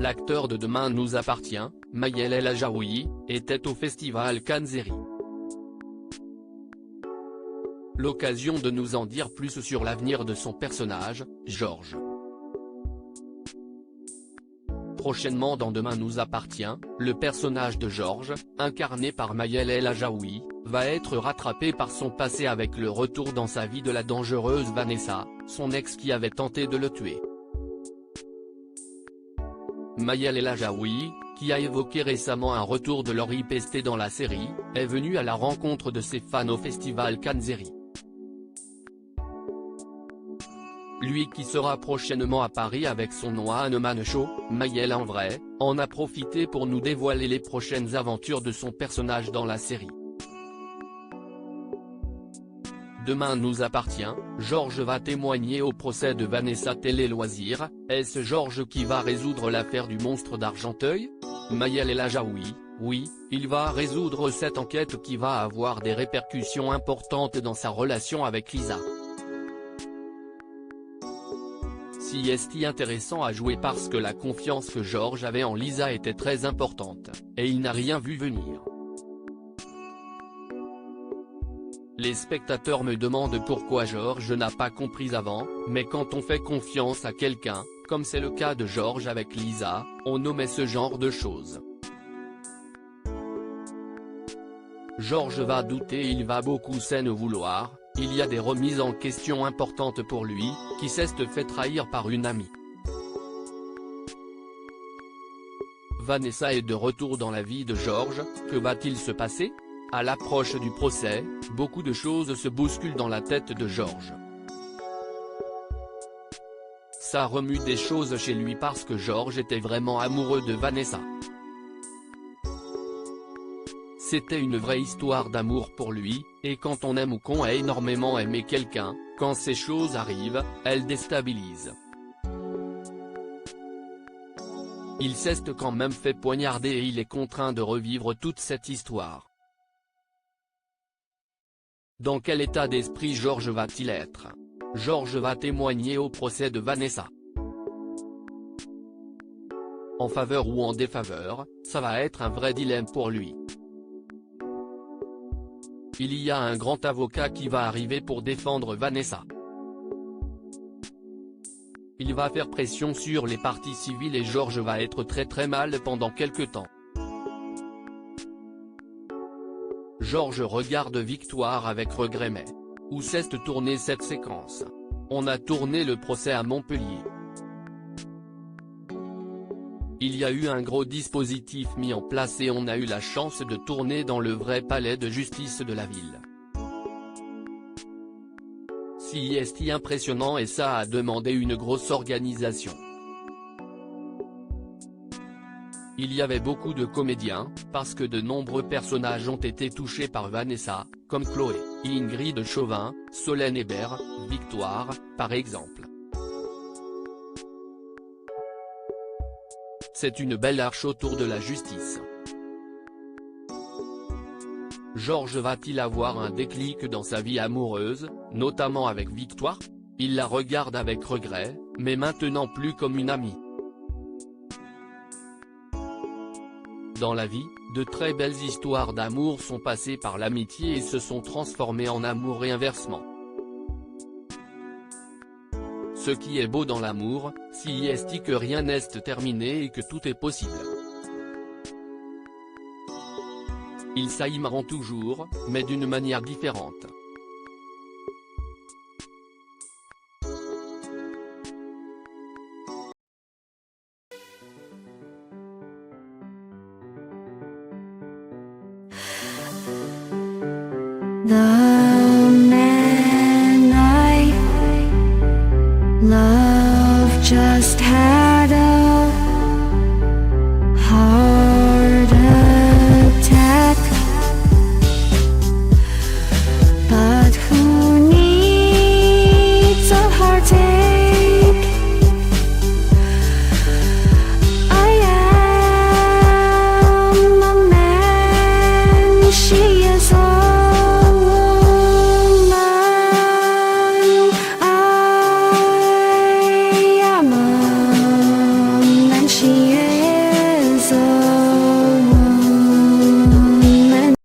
l'acteur de Demain nous appartient, Maël El Ajaoui, était au festival Kanzeri. L'occasion de nous en dire plus sur l'avenir de son personnage, Georges. Prochainement dans Demain nous appartient, le personnage de Georges, incarné par Maël El Ajaoui, va être rattrapé par son passé avec le retour dans sa vie de la dangereuse Vanessa, son ex qui avait tenté de le tuer. Maël El Ajaoui, qui a évoqué récemment un retour de Laurie Pestet dans la série, est venu à la rencontre de ses fans au festival Kanzeri. Lui qui sera prochainement à Paris avec son One Man Show, Maël en vrai, en a profité pour nous dévoiler les prochaines aventures de son personnage dans la série. Demain nous appartient, Georges va témoigner au procès de Vanessa Télé Loisirs. Est-ce Georges qui va résoudre l'affaire du monstre d'Argenteuil? Maël El Ajaoui, oui, il va résoudre cette enquête qui va avoir des répercussions importantes dans sa relation avec Lisa. Si est intéressant à jouer parce que la confiance que Georges avait en Lisa était très importante, et il n'a rien vu venir. Les spectateurs me demandent pourquoi Georges n'a pas compris avant, mais quand on fait confiance à quelqu'un, comme c'est le cas de Georges avec Lisa, on omet ce genre de choses. Georges va douter, il va beaucoup s'en vouloir. Il y a des remises en question importantes pour lui, qui s'est fait trahir par une amie. Vanessa est de retour dans la vie de Georges, que va-t-il se passer? À l'approche du procès, beaucoup de choses se bousculent dans la tête de Georges. Ça remue des choses chez lui parce que Georges était vraiment amoureux de Vanessa. C'était une vraie histoire d'amour pour lui, et quand on aime ou qu'on a énormément aimé quelqu'un, quand ces choses arrivent, elles déstabilisent. Il s'est quand même fait poignarder et il est contraint de revivre toute cette histoire. Dans quel état d'esprit Georges va-t-il être? Georges va témoigner au procès de Vanessa. En faveur ou en défaveur, ça va être un vrai dilemme pour lui. Il y a un grand avocat qui va arriver pour défendre Vanessa. Il va faire pression sur les parties civiles et Georges va être très mal pendant quelque temps. Georges regarde Victoire avec regret mais, où s'est tournée cette séquence? On a tourné le procès à Montpellier. Il y a eu un gros dispositif mis en place et on a eu la chance de tourner dans le vrai palais de justice de la ville. C'est impressionnant et ça a demandé une grosse organisation. Il y avait beaucoup de comédiens, parce que de nombreux personnages ont été touchés par Vanessa, comme Chloé, Ingrid Chauvin, Solène Hébert, Victoire, par exemple. C'est une belle arche autour de la justice. Georges va-t-il avoir un déclic dans sa vie amoureuse, notamment avec Victoire? Il la regarde avec regret, mais maintenant plus comme une amie. Dans la vie, de très belles histoires d'amour sont passées par l'amitié et se sont transformées en amour et inversement. Ce qui est beau dans l'amour, c'est que rien n'est terminé et que tout est possible. Ils s'aimeront toujours, mais d'une manière différente. The man I love just had a heart attack, but who needs a heartache? I am a man, she is a woman. so